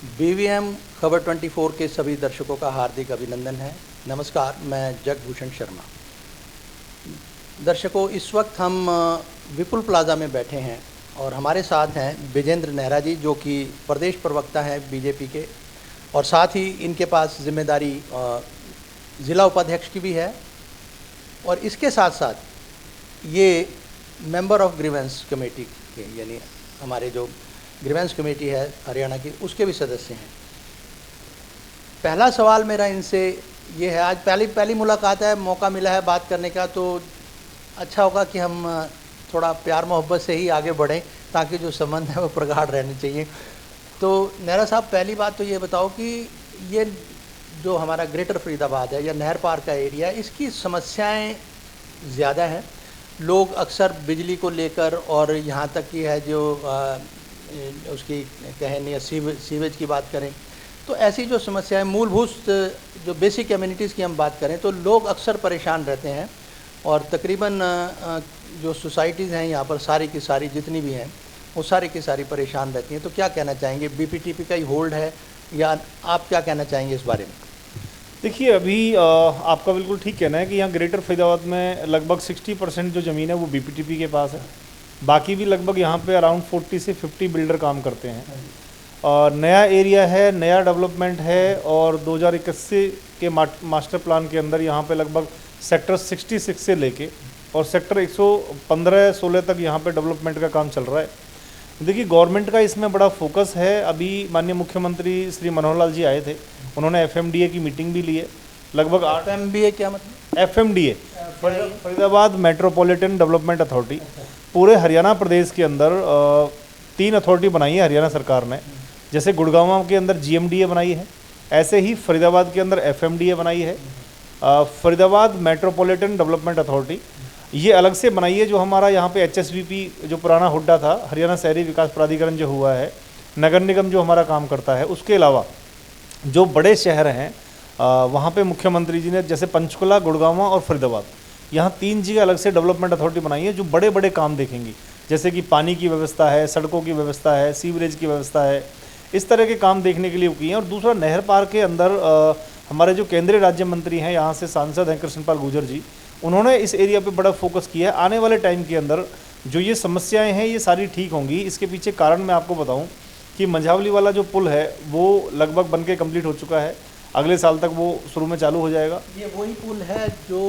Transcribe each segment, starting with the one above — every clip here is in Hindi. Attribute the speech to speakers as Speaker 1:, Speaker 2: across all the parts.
Speaker 1: बीवीएम खबर 24 के सभी दर्शकों का हार्दिक अभिनंदन है। नमस्कार, मैं जगभूषण शर्मा। दर्शकों, इस वक्त हम विपुल प्लाजा में बैठे हैं और हमारे साथ हैं विजेंद्र नेहरा जी, जो कि प्रदेश प्रवक्ता हैं बीजेपी के, और साथ ही इनके पास जिम्मेदारी ज़िला उपाध्यक्ष की भी है। और इसके साथ साथ ये मेंबर ऑफ ग्रीवेंस कमेटी के, यानी हमारे जो ग्रीवेंस कमेटी है हरियाणा की, उसके भी सदस्य हैं। पहला सवाल मेरा इनसे ये है, आज पहली मुलाकात है, मौका मिला है बात करने का, तो अच्छा होगा कि हम थोड़ा प्यार मोहब्बत से ही आगे बढ़ें, ताकि जो संबंध है वो प्रगाढ़ रहने चाहिए। तो नेहरा साहब, पहली बात तो ये बताओ कि ये जो हमारा ग्रेटर फरीदाबाद है या नहर पार का एरिया, इसकी समस्याएं ज़्यादा हैं। लोग अक्सर बिजली को लेकर, और यहाँ तक कि है जो उसकी कहें या सीवेज की बात करें, तो ऐसी जो समस्याएं, मूलभूत जो बेसिक कम्युनिटीज़ की हम बात करें, तो लोग अक्सर परेशान रहते हैं। और तकरीबन जो सोसाइटीज़ हैं यहाँ पर, सारी की सारी जितनी भी हैं, वो सारी की सारी परेशान रहती हैं। तो क्या कहना चाहेंगे, बीपीटीपी का ही होल्ड है या आप क्या कहना चाहेंगे इस बारे में?
Speaker 2: देखिए, अभी आपका बिल्कुल ठीक कहना है कि यहाँ ग्रेटर फरीदाबाद में लगभग 60% जो ज़मीन है वो बीपीटीपी के पास है। बाकी भी लगभग यहाँ पे अराउंड 40 से 50 बिल्डर काम करते हैं। और नया एरिया है, नया डेवलपमेंट है, और 2021 के मास्टर प्लान के अंदर यहाँ पे लगभग सेक्टर 66 से लेके और सेक्टर 115-16 तक यहाँ पे डेवलपमेंट का काम चल रहा है। देखिए, गवर्नमेंट का इसमें बड़ा फोकस है। अभी माननीय मुख्यमंत्री श्री मनोहर लाल जी आए थे, उन्होंने एफएमडीए की मीटिंग भी ली है। लगभग
Speaker 1: एफएमडीए क्या मतलब?
Speaker 2: एफएमडीए फरीदाबाद मेट्रोपॉलिटन डेवलपमेंट अथॉरिटी। पूरे हरियाणा प्रदेश के अंदर 3 अथॉरिटी बनाई है हरियाणा सरकार ने। जैसे गुड़गांव के अंदर जीएमडीए बनाई है, ऐसे ही फरीदाबाद के अंदर एफएमडीए बनाई है। फरीदाबाद मेट्रोपॉलिटन डेवलपमेंट अथॉरिटी ये अलग से बनाई है। जो हमारा यहाँ पे एचएसवीपी, जो पुराना हुड्डा था, हरियाणा शहरी विकास प्राधिकरण जो हुआ है, नगर निगम जो हमारा काम करता है, उसके अलावा जो बड़े शहर हैं वहाँ पे मुख्यमंत्री जी ने, जैसे पंचकुला, गुड़गांव और फरीदाबाद, यहाँ 3 जगह अलग से डेवलपमेंट अथॉरिटी बनाई है, जो बड़े बड़े काम देखेंगी। जैसे कि पानी की व्यवस्था है, सड़कों की व्यवस्था है, सीवरेज की व्यवस्था है, इस तरह के काम देखने के लिए किए हैं। और दूसरा, नहर पार के अंदर हमारे जो केंद्रीय राज्य मंत्री हैं, यहाँ से सांसद हैं कृष्णपाल गुर्जर जी, उन्होंने इस एरिया पे बड़ा फोकस किया है। आने वाले टाइम के अंदर जो ये समस्याएं हैं, ये सारी ठीक होंगी। इसके पीछे कारण मैं आपको बताऊं कि मंझावली वाला जो पुल है वो लगभग बन के कम्प्लीट हो चुका है। अगले साल तक वो शुरू में चालू हो जाएगा।
Speaker 1: ये वही पुल है जो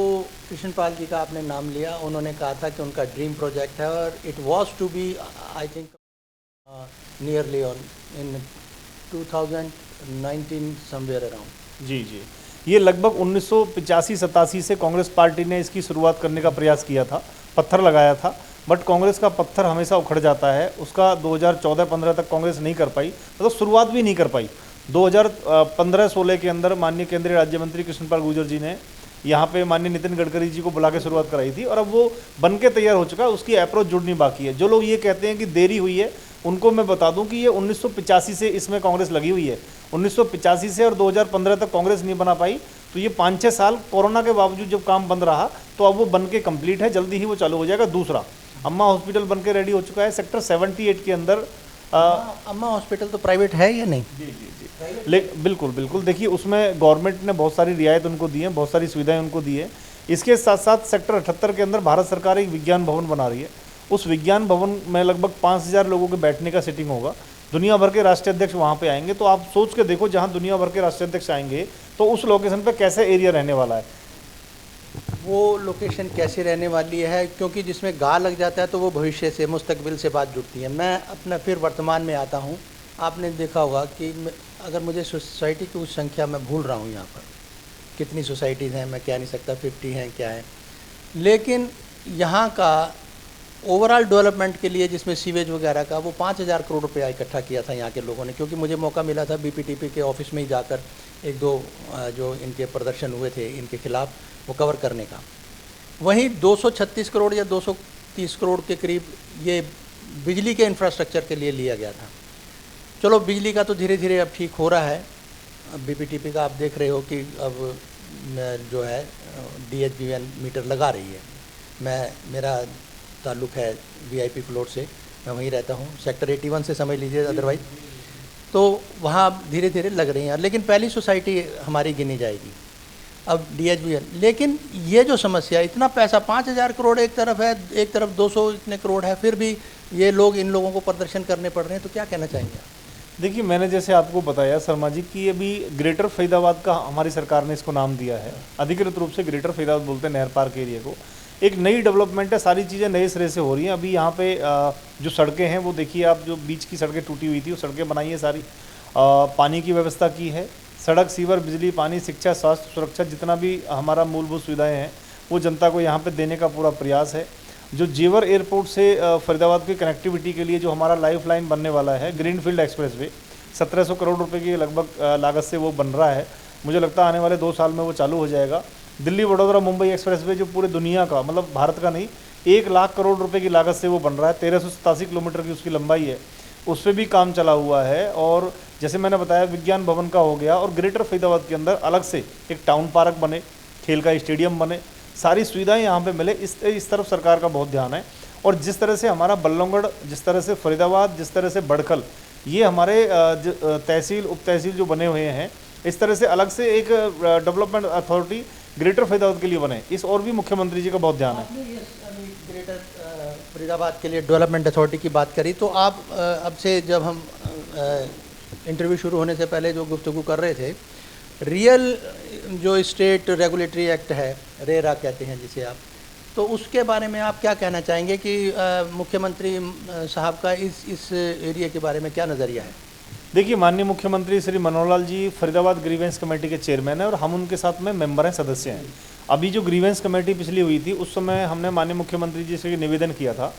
Speaker 1: कृष्णपाल जी का आपने नाम लिया, उन्होंने कहा था कि उनका ड्रीम प्रोजेक्ट है, और it was to be, I think, nearly on in 2019 somewhere around.
Speaker 2: जी जी, ये लगभग 1985-87 से कांग्रेस पार्टी ने इसकी शुरुआत करने का प्रयास किया था, पत्थर लगाया था, बट कांग्रेस का पत्थर हमेशा उखड़ जाता है। उसका 2014-15 तक कांग्रेस नहीं कर पाई, मतलब शुरुआत भी नहीं कर पाई। 2015-16 के अंदर माननीय केंद्रीय राज्य मंत्री कृष्णपाल गुर्जर जी ने यहाँ पे माननीय नितिन गडकरी जी को बुला के शुरुआत कराई थी, और अब वो बन के तैयार हो चुका है। उसकी अप्रोच जुड़नी बाकी है। जो लोग ये कहते हैं कि देरी हुई है, उनको मैं बता दूं कि ये 1985 से इसमें कांग्रेस लगी हुई है। 1985 से और 2015 तक कांग्रेस नहीं बना पाई, तो ये 5-6 साल कोरोना के बावजूद जब काम बंद रहा, तो अब वो बन के कंप्लीट है, जल्दी ही वो चालू हो जाएगा। दूसरा, अम्मा हॉस्पिटल बन के रेडी हो चुका है सेक्टर 78 के अंदर।
Speaker 1: अम्मा हॉस्पिटल तो प्राइवेट है या नहीं?
Speaker 2: जी जी जी, बिल्कुल बिल्कुल। देखिए, उसमें गवर्नमेंट ने बहुत सारी रियायत उनको दी है, बहुत सारी सुविधाएं उनको दी है। इसके साथ साथ सेक्टर 78 के अंदर भारत सरकार एक विज्ञान भवन बना रही है। उस विज्ञान भवन में लगभग 5000 लोगों के बैठने का सीटिंग होगा। दुनिया भर के राष्ट्रीय अध्यक्ष वहाँ पे आएंगे। तो आप सोच के देखो, जहाँ दुनिया भर के राष्ट्रीय अध्यक्ष आएंगे, तो उस लोकेशन पे कैसे एरिया रहने वाला है।
Speaker 1: वो लोकेशन कैसे रहने वाली है, क्योंकि जिसमें गा लग जाता है तो वो भविष्य से, मुस्तकबिल से बात जुड़ती है। मैं अपना फिर वर्तमान में आता हूँ। आपने देखा होगा कि अगर मुझे सोसाइटी की कुछ संख्या मैं भूल रहा हूँ, यहाँ पर कितनी सोसाइटीज़ हैं मैं कह नहीं सकता, 50 हैं क्या है, लेकिन यहाँ का ओवरऑल डेवलपमेंट के लिए, जिसमें सीवेज वगैरह का, वो 5000 करोड़ रुपया इकट्ठा किया था यहाँ के लोगों ने। क्योंकि मुझे मौका मिला था बीपीटीपी के ऑफिस में ही जाकर 1-2 जो इनके प्रदर्शन हुए थे इनके खिलाफ, वो कवर करने का। वहीं 236 करोड़ या 230 करोड़ के करीब ये बिजली के इंफ्रास्ट्रक्चर के लिए लिया गया था। चलो, बिजली का तो धीरे धीरे अब ठीक हो रहा है। अब बीपीटीपी का आप देख रहे हो कि अब जो है DHBN मीटर लगा रही है। मेरा ताल्लुक़ है वीआईपी फ्लोर से, मैं वहीं रहता हूँ, सेक्टर 81 से समझ लीजिए अदरवाइज। तो वहाँ धीरे धीरे लग रही हैं, लेकिन पहली सोसाइटी हमारी गिनी जाएगी अब DHBL। लेकिन ये जो समस्या, इतना पैसा 5,000 करोड़ एक तरफ है, एक तरफ 200 इतने करोड़ है, फिर भी ये लोग, इन लोगों को प्रदर्शन करने पड़ रहे हैं, तो क्या कहना चाहेंगे आप?
Speaker 2: देखिए, मैंने जैसे आपको बताया शर्मा जी कि अभी ग्रेटर फरीदाबाद का हमारी सरकार ने इसको नाम दिया है, अधिकृत रूप से ग्रेटर फरीदाबाद बोलते हैं नहर पार्क एरिया को। एक नई डेवलपमेंट है, सारी चीज़ें नए सिरे से हो रही हैं। अभी यहाँ पे जो सड़कें हैं वो देखिए आप, जो बीच की सड़कें टूटी हुई थी वो सड़कें बनाई है सारी, पानी की व्यवस्था की है, सड़क, सीवर, बिजली, पानी, शिक्षा, स्वास्थ्य, सुरक्षा, जितना भी हमारा मूलभूत सुविधाएँ हैं वो जनता को यहाँ पर देने का पूरा प्रयास है। जो जेवर एयरपोर्ट से फरीदाबाद की कनेक्टिविटी के लिए जो हमारा लाइफ लाइन बनने वाला है, ग्रीनफील्ड एक्सप्रेसवे, 1700 करोड़ रुपए की लगभग लागत से वो बन रहा है। मुझे लगता है आने वाले 2 साल में वो चालू हो जाएगा। दिल्ली वडोदरा मुंबई एक्सप्रेसवे जो पूरे दुनिया का, मतलब भारत का नहीं, 1 लाख करोड़ रुपए की लागत से वो बन रहा है, 1387 किलोमीटर की उसकी लंबाई है, उस पर भी काम चला हुआ है। और जैसे मैंने बताया विज्ञान भवन का हो गया, और ग्रेटर फरीदाबाद के अंदर अलग से एक टाउन पार्क बने, खेल का स्टेडियम बने, सारी सुविधाएं यहाँ पे मिले, इस तरफ सरकार का बहुत ध्यान है। और जिस तरह से हमारा बल्लभगढ़, जिस तरह से फरीदाबाद, जिस तरह से बड़खल, ये हमारे तहसील उप तहसील जो बने हुए हैं, इस तरह से अलग से एक डेवलपमेंट अथॉरिटी ग्रेटर फरीदाबाद के लिए बने, इस और भी मुख्यमंत्री जी का बहुत ध्यान है।
Speaker 1: ग्रेटर फरीदाबाद के लिए डेवलपमेंट अथॉरिटी की बात करी, तो आप अब से जब हम इंटरव्यू शुरू होने से पहले जो गुफ्तगू कर रहे थे, रियल जो स्टेट रेगुलेटरी एक्ट है, रेरा कहते हैं जिसे आप, तो उसके बारे में आप क्या कहना चाहेंगे कि मुख्यमंत्री साहब का इस एरिया के बारे में क्या नज़रिया है?
Speaker 2: देखिए, माननीय मुख्यमंत्री श्री मनोहर लाल जी फरीदाबाद ग्रीवेंस कमेटी के चेयरमैन हैं और हम उनके साथ में मेंबर हैं, सदस्य हैं। अभी जो ग्रीवेंस कमेटी पिछली हुई थी उस समय हमने माननीय मुख्यमंत्री जी से निवेदन किया था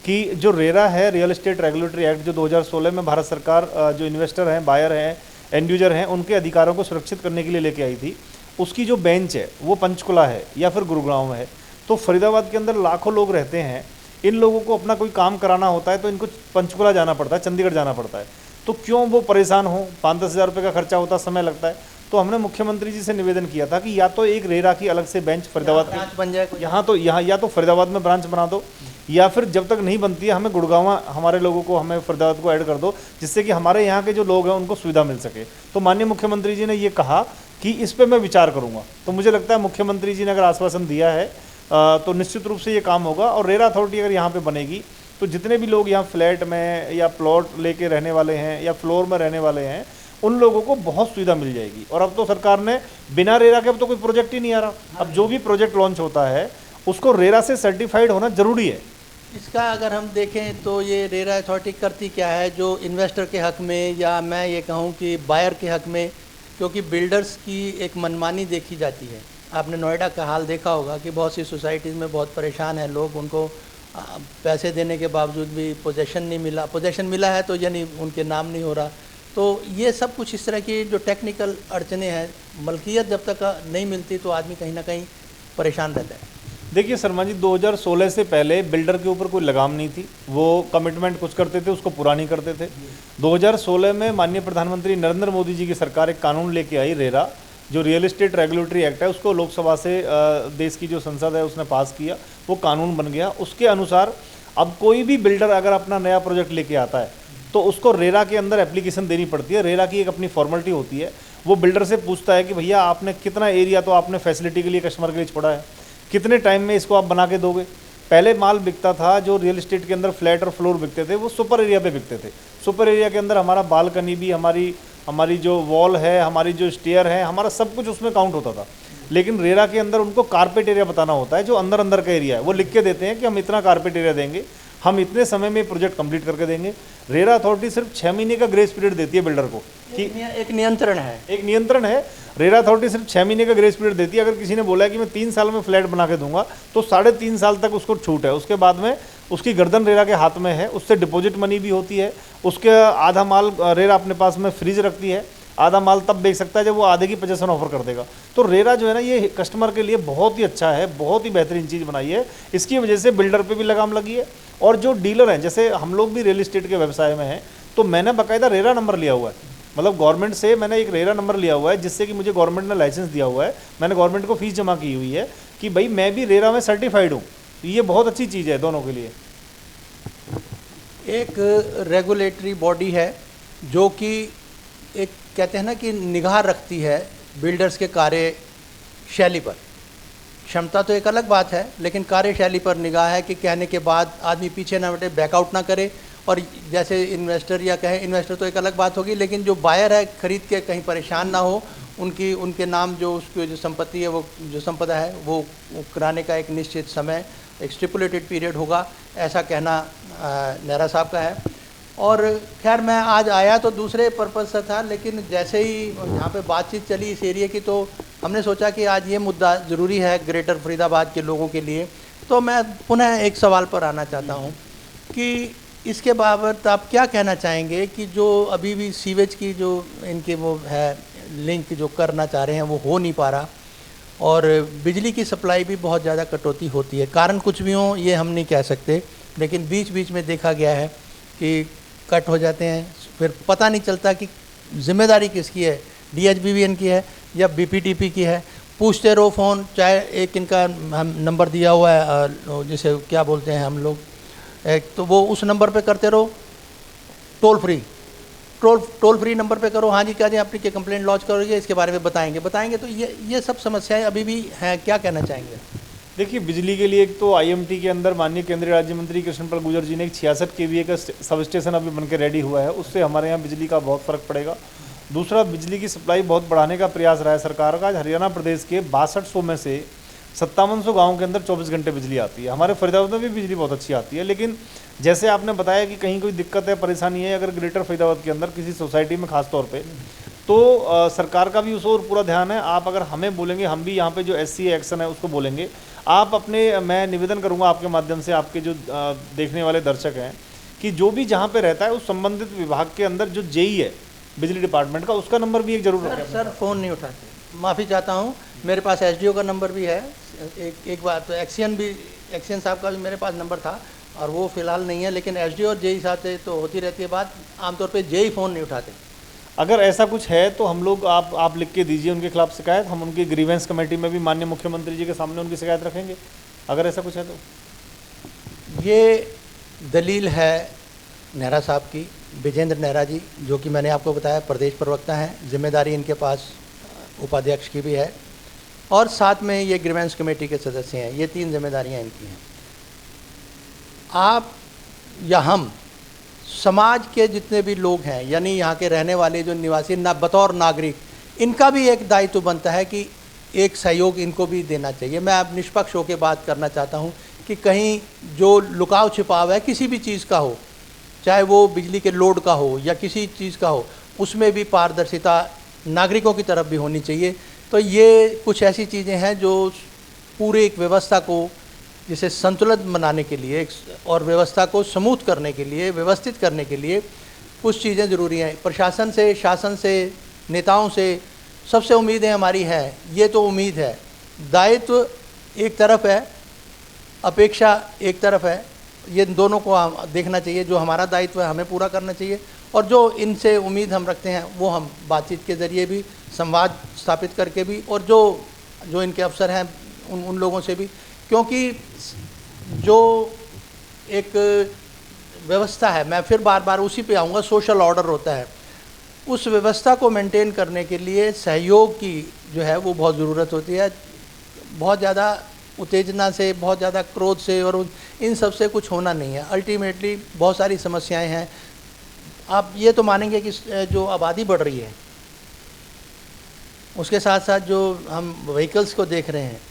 Speaker 2: कि जो रेरा है, रियल एस्टेट रेगुलेटरी एक्ट, जो 2016 में भारत सरकार जो इन्वेस्टर हैं, बायर हैं, एंड यूजर हैं, उनके अधिकारों को सुरक्षित करने के लिए लेके आई थी, उसकी जो बेंच है वो पंचकुला है या फिर गुरुग्राम है। तो फरीदाबाद के अंदर लाखों लोग रहते हैं, इन लोगों को अपना कोई काम कराना होता है तो इनको पंचकुला जाना पड़ता है, चंडीगढ़ जाना पड़ता है, तो क्यों वो परेशान हो, 5-10 हज़ार रुपये का खर्चा होता, समय लगता है। तो हमने मुख्यमंत्री जी से निवेदन किया था कि या तो एक रेरा की अलग से बेंच फरीदाबाद में
Speaker 1: बन जाए,
Speaker 2: यहाँ तो यहाँ या तो फरीदाबाद में ब्रांच बना दो, या फिर जब तक नहीं बनती है हमें गुड़गांव हमारे लोगों को, हमें फरीदाबाद को ऐड कर दो, जिससे कि हमारे यहाँ के जो लोग हैं उनको सुविधा मिल सके। तो माननीय मुख्यमंत्री जी ने ये कहा कि इस पर मैं विचार करूँगा। तो मुझे लगता है मुख्यमंत्री जी ने अगर आश्वासन दिया है तो निश्चित रूप से ये काम होगा। और रेरा अथॉरिटी अगर यहाँ पे बनेगी तो जितने भी लोग यहाँ फ्लैट में या प्लॉट लेके रहने वाले हैं या फ्लोर में रहने वाले हैं, उन लोगों को बहुत सुविधा मिल जाएगी। और अब तो सरकार ने बिना रेरा के, अब तो कोई प्रोजेक्ट ही नहीं आ रहा, अब जो भी प्रोजेक्ट लॉन्च होता है उसको रेरा से सर्टिफाइड होना जरूरी है।
Speaker 1: इसका अगर हम देखें तो ये रेरा अथॉरिटी करती क्या है, जो इन्वेस्टर के हक़ में, या मैं ये कहूँ कि बायर के हक़ में, क्योंकि बिल्डर्स की एक मनमानी देखी जाती है। आपने नोएडा का हाल देखा होगा कि बहुत सी सोसाइटीज़ में बहुत परेशान हैं लोग, उनको पैसे देने के बावजूद भी पोजेशन नहीं मिला, पोजेशन मिला है तो यानी उनके नाम नहीं हो रहा। तो ये सब कुछ इस तरह की जो टेक्निकल अड़चने हैं, मलकियत जब तक नहीं मिलती तो आदमी कहीं ना कहीं परेशान रहता है।
Speaker 2: देखिए शर्मा जी, 2016 से पहले बिल्डर के ऊपर कोई लगाम नहीं थी, वो कमिटमेंट कुछ करते थे उसको पूरा नहीं करते थे। 2016 में माननीय प्रधानमंत्री नरेंद्र मोदी जी की सरकार एक कानून लेके आई, रेरा, जो रियल एस्टेट रेगुलेटरी एक्ट है, उसको लोकसभा से देश की जो संसद है उसने पास किया, वो कानून बन गया। उसके अनुसार अब कोई भी बिल्डर अगर अपना नया प्रोजेक्ट लेके आता है तो उसको रेरा के अंदर एप्लीकेशन देनी पड़ती है। रेरा की एक अपनी फॉर्मेलिटी होती है, वो बिल्डर से पूछता है कि भैया आपने कितना एरिया तो आपने फैसिलिटी के लिए, कस्टमर के लिए छोड़ा है, कितने टाइम में इसको आप बना के दोगे। पहले माल बिकता था, जो रियल एस्टेट के अंदर फ्लैट और फ्लोर बिकते थे वो सुपर एरिया पे बिकते थे। सुपर एरिया के अंदर हमारा बालकनी भी, हमारी जो वॉल है, हमारी जो स्टेयर है, हमारा सब कुछ उसमें काउंट होता था। लेकिन रेरा के अंदर उनको कारपेट एरिया बताना होता है, जो अंदर अंदर का एरिया है, वो लिख के देते हैं कि हम इतना कारपेट एरिया देंगे, हम इतने समय में प्रोजेक्ट कंप्लीट करके देंगे। रेरा अथॉरिटी सिर्फ 6 महीने का ग्रेस पीरियड देती है बिल्डर को, कि
Speaker 1: एक नियंत्रण है,
Speaker 2: एक नियंत्रण है। रेरा अथॉरिटी सिर्फ 6 महीने का ग्रेस पीरियड देती है। अगर किसी ने बोला है कि मैं 3 साल में फ्लैट बना के दूंगा तो 3.5 साल तक उसको छूट है। उसके बाद में उसकी गर्दन रेरा के हाथ में है, उससे डिपॉजिट मनी भी होती है। उसके आधा माल रेरा अपने पास में फ्रीज रखती है, आधा माल तब बेच सकता है जब वो आधे की पोजीशन ऑफर कर देगा। तो रेरा जो है ना, ये कस्टमर के लिए बहुत ही अच्छा है, बहुत ही बेहतरीन चीज़ बनाई है। इसकी वजह से बिल्डर पे भी लगाम लगी है। और जो डीलर हैं, जैसे हम लोग भी रियल एस्टेट के व्यवसाय में हैं, तो मैंने बाकायदा रेरा नंबर लिया हुआ है, मतलब गवर्नमेंट से मैंने एक रेरा नंबर लिया हुआ है, जिससे कि मुझे गवर्नमेंट ने लाइसेंस दिया हुआ है, मैंने गवर्नमेंट को फीस जमा की हुई है कि भाई मैं भी रेरा में सर्टिफाइड हूँ। ये बहुत अच्छी चीज़ है दोनों के लिए।
Speaker 1: एक रेगुलेटरी बॉडी है जो कि एक कहते हैं ना कि निगाह रखती है बिल्डर्स के कार्यशैली पर। क्षमता तो एक अलग बात है, लेकिन कार्यशैली पर निगाह है कि कहने के बाद आदमी पीछे ना हटे, बैकआउट ना करे। और जैसे इन्वेस्टर या कहें, इन्वेस्टर तो एक अलग बात होगी, लेकिन जो बायर है खरीद के कहीं परेशान ना हो, उनके नाम जो उसकी जो संपत्ति है, वो जो संपदा है वो कराने का एक निश्चित समय, एक स्टिपुलेटेड पीरियड होगा, ऐसा कहना नेहरा साहब का है। और खैर मैं आज आया तो दूसरे पर्पज़ से था, लेकिन जैसे ही यहाँ पे बातचीत चली इस एरिया की, तो हमने सोचा कि आज ये मुद्दा ज़रूरी है ग्रेटर फरीदाबाद के लोगों के लिए। तो मैं पुनः एक सवाल पर आना चाहता हूँ कि इसके बाबत आप क्या कहना चाहेंगे कि जो अभी भी सीवेज की जो इनके वो है लिंक जो करना चाह रहे हैं वो हो नहीं पा रहा, और बिजली की सप्लाई भी बहुत ज़्यादा कटौती होती है। कारण कुछ भी हो ये हम नहीं कह सकते, लेकिन बीच बीच में देखा गया है कि कट हो जाते हैं, फिर पता नहीं चलता कि जिम्मेदारी किसकी है, DHBVN की है या BPTP की है। पूछते रहो फ़ोन, चाहे एक इनका हम नंबर दिया हुआ है जिसे क्या बोलते हैं हम लोग, तो वो उस नंबर पे करते रहो, टोल फ्री नंबर पे करो, हाँ जी क्या जी आपने क्या कंप्लेंट लॉन्च करोगे, इसके बारे में बताएंगे। तो ये सब समस्याएं अभी भी हैं, क्या कहना चाहेंगे?
Speaker 2: देखिए, बिजली के लिए एक तो IMT के अंदर माननीय केंद्रीय राज्य मंत्री कृष्णपाल गुर्जर जी ने एक 66 kVA का सब स्टेशन अभी बन के रेडी हुआ है, उससे हमारे यहाँ बिजली का बहुत फ़र्क पड़ेगा। दूसरा, बिजली की सप्लाई बहुत बढ़ाने का प्रयास रहा है सरकार का। आज हरियाणा प्रदेश के 6200 में से 5700 गाँव के अंदर 24 घंटे बिजली आती है। हमारे फरीदाबाद में भी बिजली बहुत अच्छी आती है, लेकिन जैसे आपने बताया कि कहीं कोई दिक्कत है, परेशानी है अगर ग्रेटर फरीदाबाद के अंदर किसी सोसाइटी में खास तौर पे, तो सरकार का भी उस ओर पूरा ध्यान है। आप अगर हमें बोलेंगे, हम भी यहाँ पे जो SCA एक्शन है उसको बोलेंगे। आप अपने, मैं निवेदन करूँगा आपके माध्यम से, आपके जो देखने वाले दर्शक हैं, कि जो भी जहाँ पे रहता है उस संबंधित विभाग के अंदर जो JE है बिजली डिपार्टमेंट का, उसका नंबर भी एक जरूर रखें।
Speaker 1: सर फ़ोन नहीं उठाते, माफ़ी चाहता हूँ, मेरे पास SDO का नंबर भी है। एक बार तो एक्सियन साहब का भी मेरे पास नंबर था, और वो फ़िलहाल नहीं है, लेकिन SDO और JE साहब से तो होती रहती है बात। आमतौर पे JE फ़ोन नहीं उठाते।
Speaker 2: अगर ऐसा कुछ है तो हम लोग, आप लिख के दीजिए उनके खिलाफ शिकायत, हम उनकी ग्रीवेंस कमेटी में भी माननीय मुख्यमंत्री जी के सामने उनकी शिकायत रखेंगे, अगर ऐसा कुछ है तो।
Speaker 1: ये दलील है नेहरा साहब की, विजेंद्र नेहरा जी, जो कि मैंने आपको बताया प्रदेश प्रवक्ता हैं, जिम्मेदारी इनके पास उपाध्यक्ष की भी है, और साथ में ये ग्रीवेंस कमेटी के सदस्य हैं। ये 3 जिम्मेदारियां इनकी हैं। आप या हम समाज के जितने भी लोग हैं, यानी यहाँ के रहने वाले जो निवासी बतौर नागरिक, इनका भी एक दायित्व बनता है कि एक सहयोग इनको भी देना चाहिए। मैं अब निष्पक्ष होकर बात करना चाहता हूँ कि कहीं जो लुकाव छिपाव है किसी भी चीज़ का हो, चाहे वो बिजली के लोड का हो या किसी चीज़ का हो, उसमें भी पारदर्शिता नागरिकों की तरफ भी होनी चाहिए। तो ये कुछ ऐसी चीज़ें हैं जो पूरे एक व्यवस्था को, जिसे संतुलित बनाने के लिए और व्यवस्था को स्मूथ करने के लिए, व्यवस्थित करने के लिए कुछ चीज़ें ज़रूरी हैं। प्रशासन से, शासन से, नेताओं से सबसे उम्मीदें हमारी हैं। ये तो उम्मीद है, दायित्व एक तरफ है, अपेक्षा एक तरफ है। ये दोनों को देखना चाहिए। जो हमारा दायित्व है हमें पूरा करना चाहिए, और जो इनसे उम्मीद हम रखते हैं वो हम बातचीत के ज़रिए भी, संवाद स्थापित करके भी, और जो इनके अफसर हैं उन लोगों से भी, क्योंकि जो एक व्यवस्था है, मैं फिर बार बार उसी पे आऊँगा, सोशल ऑर्डर होता है, उस व्यवस्था को मेंटेन करने के लिए सहयोग की जो है वो बहुत ज़रूरत होती है। बहुत ज़्यादा उत्तेजना से, बहुत ज़्यादा क्रोध से और इन सब से कुछ होना नहीं है। अल्टीमेटली बहुत सारी समस्याएं हैं। आप ये तो मानेंगे कि जो आबादी बढ़ रही है, उसके साथ साथ जो हम व्हीकल्स को देख रहे हैं,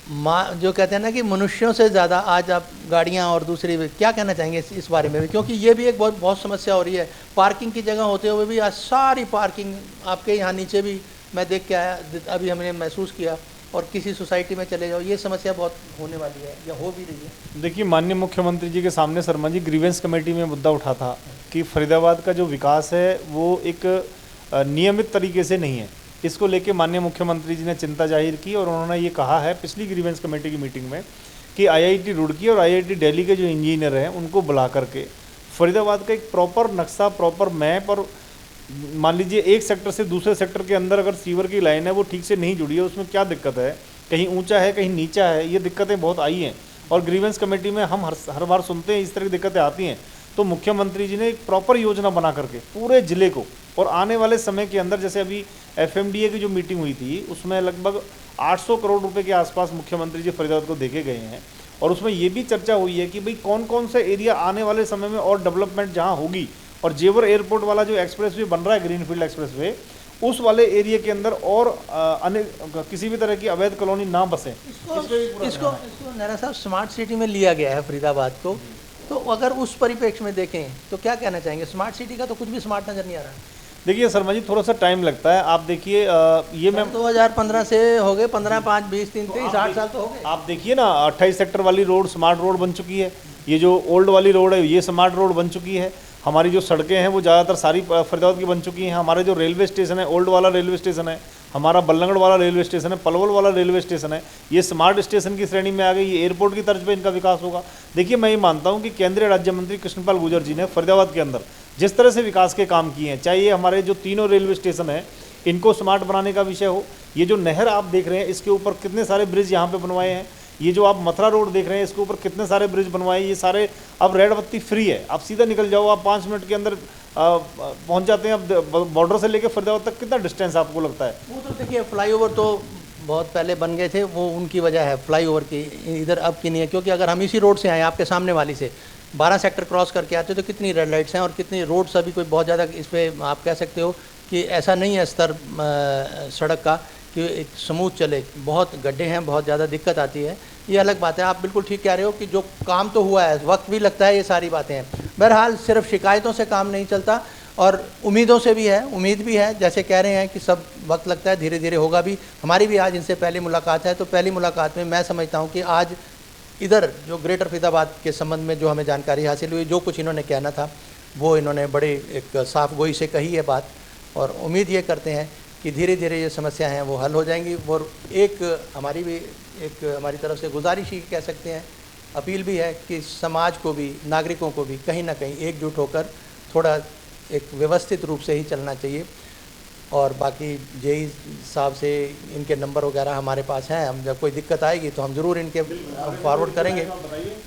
Speaker 1: जो कहते हैं ना कि मनुष्यों से ज़्यादा आज आप गाड़ियाँ और दूसरी, क्या कहना चाहेंगे इस बारे में भी? क्योंकि ये भी एक बहुत समस्या हो रही है। पार्किंग की जगह होते हुए भी आज सारी पार्किंग, आपके यहाँ नीचे भी मैं देख के आया, अभी हमने महसूस किया, और किसी सोसाइटी में चले जाओ, ये समस्या बहुत होने वाली है या हो भी रही है।
Speaker 2: देखिए, माननीय मुख्यमंत्री जी के सामने शर्मा जी ग्रीवेंस कमेटी में मुद्दा उठा था कि फरीदाबाद का जो विकास है वो एक नियमित तरीके से नहीं है। इसको लेके माननीय मुख्यमंत्री जी ने चिंता जाहिर की, और उन्होंने ये कहा है पिछली ग्रीवेंस कमेटी की मीटिंग में कि IIT रुड़की और IIT दिल्ली के जो इंजीनियर हैं उनको बुला करके फरीदाबाद का एक प्रॉपर नक्शा, प्रॉपर मैप, और मान लीजिए एक सेक्टर से दूसरे सेक्टर के अंदर अगर सीवर की लाइन है वो ठीक से नहीं जुड़ी है, उसमें क्या दिक्कत है, कहीं ऊंचा है कहीं नीचा है, ये दिक्कतें बहुत आई हैं। और ग्रीवेंस कमेटी में हम हर बार सुनते हैं इस तरह की दिक्कतें आती हैं। तो मुख्यमंत्री जी ने एक प्रॉपर योजना बना करके पूरे ज़िले को, और आने वाले समय के अंदर जैसे अभी FMDA की जो मीटिंग हुई थी उसमें लगभग 800 करोड़ रुपए के आसपास मुख्यमंत्री जी फरीदाबाद को देके गए हैं, और उसमें ये भी चर्चा हुई है कि भाई कौन कौन से एरिया आने वाले समय में और डेवलपमेंट जहाँ होगी, और जेवर एयरपोर्ट वाला जो एक्सप्रेसवे बन रहा है ग्रीनफील्ड एक्सप्रेसवे, उस वाले एरिया के अंदर और किसी भी तरह की अवैध कॉलोनी ना बसे।
Speaker 1: इसको नेहरा साहब स्मार्ट सिटी में लिया गया है फरीदाबाद को, तो अगर उस परिप्रेक्ष्य में देखें तो क्या कहना चाहेंगे? स्मार्ट सिटी का तो कुछ भी स्मार्ट नज़र नहीं आ रहा है।
Speaker 2: देखिए शर्मा जी, थोड़ा सा टाइम लगता है। आप देखिए ये मैं
Speaker 1: 2015 से हो गए 15, 5, 20, 3, 60 साल तो हो गए।
Speaker 2: आप देखिए ना 28 सेक्टर वाली रोड स्मार्ट रोड बन चुकी है, ये जो ओल्ड वाली रोड है ये स्मार्ट रोड बन चुकी है, हमारी जो सड़कें हैं वो ज़्यादातर सारी फरीदाबाद की बन चुकी हैं, हमारे जो रेलवे स्टेशन है ओल्ड वाला रेलवे स्टेशन है, हमारा बल्लंगड़ वाला रेलवे स्टेशन है, पलवल वाला रेलवे स्टेशन है, ये स्मार्ट स्टेशन की श्रेणी में आ गई, ये एयरपोर्ट की तर्ज पे इनका विकास होगा। देखिए मैं ये मानता हूँ कि केंद्रीय राज्य मंत्री कृष्णपाल गुर्जर जी ने फरीदाबाद के अंदर जिस तरह से विकास के काम किए हैं, चाहे ये हमारे जो तीनों रेलवे स्टेशन हैं इनको स्मार्ट बनाने का विषय हो, ये जो नहर आप देख रहे हैं इसके ऊपर कितने सारे ब्रिज यहाँ पे बनवाए हैं, ये जो आप मथुरा रोड देख रहे हैं इसके ऊपर कितने सारे ब्रिज बनवाए, ये सारे अब रेड बत्ती फ्री है, आप सीधा निकल जाओ, आप 5 मिनट के अंदर पहुंच जाते हैं। अब बॉर्डर से लेकर फरीदाबाद तक कितना डिस्टेंस आपको लगता है?
Speaker 1: वो तो देखिए फ्लाईओवर तो बहुत पहले बन गए थे, वो उनकी वजह है फ्लाईओवर की, इधर अब की नहीं है। क्योंकि अगर हम इसी रोड से आए आपके सामने वाली से 12 सेक्टर क्रॉस करके आते हो तो कितनी रेड लाइट्स हैं और कितनी रोड्स, अभी कोई बहुत ज़्यादा इस पर आप कह सकते हो कि ऐसा नहीं है स्तर सड़क का कि एक स्मूथ चले, बहुत गड्ढे हैं, बहुत ज़्यादा दिक्कत आती है, ये अलग बात है। आप बिल्कुल ठीक कह रहे हो कि जो काम तो हुआ है, वक्त भी लगता है, ये सारी बातें हैं। बहरहाल सिर्फ शिकायतों से काम नहीं चलता और उम्मीदों से भी है, उम्मीद भी है, जैसे कह रहे हैं कि सब वक्त लगता है, धीरे धीरे होगा भी। हमारी भी आज इनसे पहली मुलाकात है, तो पहली मुलाकात में मैं समझता हूँ कि आज इधर जो ग्रेटर फरीदाबाद के संबंध में जो हमें जानकारी हासिल हुई, जो कुछ इन्होंने कहना था वो इन्होंने बड़े एक साफ गोई से कही है बात, और उम्मीद ये करते हैं कि धीरे धीरे ये समस्या हैं वो हल हो जाएंगी। और एक हमारी भी एक हमारी तरफ से गुजारिश ही कह सकते हैं, अपील भी है कि समाज को भी, नागरिकों को भी कहीं ना कहीं एकजुट होकर थोड़ा एक व्यवस्थित रूप से ही चलना चाहिए। और बाकी जेई साहब से इनके नंबर वगैरह हमारे पास हैं, हम जब कोई दिक्कत आएगी तो हम ज़रूर इनके फॉरवर्ड करेंगे।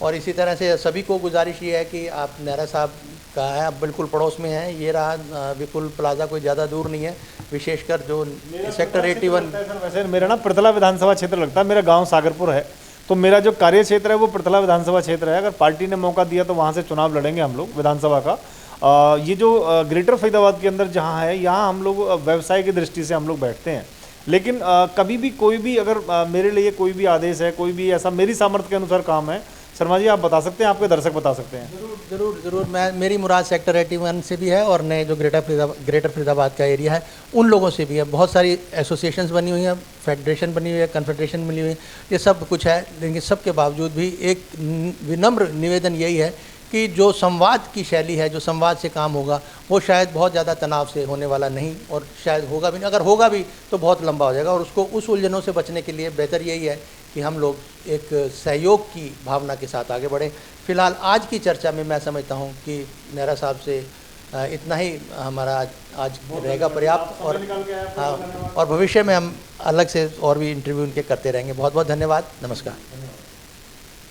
Speaker 1: और इसी तरह से सभी को गुजारिश ये है कि आप नेहरा साहब का है, अब बिल्कुल पड़ोस में है, ये रहा विपुल प्लाजा, कोई ज़्यादा दूर नहीं है, विशेषकर जो सेक्टर 81।
Speaker 2: वैसे मेरा ना पृथला विधानसभा क्षेत्र लगता है, मेरा गाँव सागरपुर है, तो मेरा जो कार्य क्षेत्र है वो पृथला विधानसभा क्षेत्र है। अगर पार्टी ने मौका दिया तो वहाँ से चुनाव लड़ेंगे हम लोग विधानसभा का। ये जो ग्रेटर फरीदाबाद के अंदर जहाँ है, यहाँ हम लोग व्यवसाय की दृष्टि से हम लोग बैठते हैं, लेकिन कभी भी कोई भी अगर मेरे लिए कोई भी आदेश है, कोई भी ऐसा मेरी सामर्थ्य के अनुसार काम है, शर्मा जी आप बता सकते हैं, आपके दर्शक बता सकते हैं।
Speaker 1: ज़रूर मैं, मेरी मुराद सेक्टर 81 से भी है और नए जो ग्रेटर फरीदाबाद का एरिया है उन लोगों से भी है। बहुत सारी एसोसिएशंस बनी हुई हैं, फेडरेशन बनी हुई है, कन्फेडरेशन बनी हुई है, ये सब कुछ है। लेकिन सबके बावजूद भी एक विनम्र निवेदन यही है कि जो संवाद की शैली है, जो संवाद से काम होगा, वो शायद बहुत ज़्यादा तनाव से होने वाला नहीं, और शायद होगा भी नहीं, अगर होगा भी तो बहुत लंबा हो जाएगा। और उसको उस उलझनों से बचने के लिए बेहतर यही है कि हम लोग एक सहयोग की भावना के साथ आगे बढ़ें। फ़िलहाल आज की चर्चा में मैं समझता हूँ कि नेहरा साहब से इतना ही हमारा आज रहेगा पर्याप्त, और भविष्य में हम अलग से और भी इंटरव्यू इनके करते रहेंगे। बहुत बहुत धन्यवाद, नमस्कार।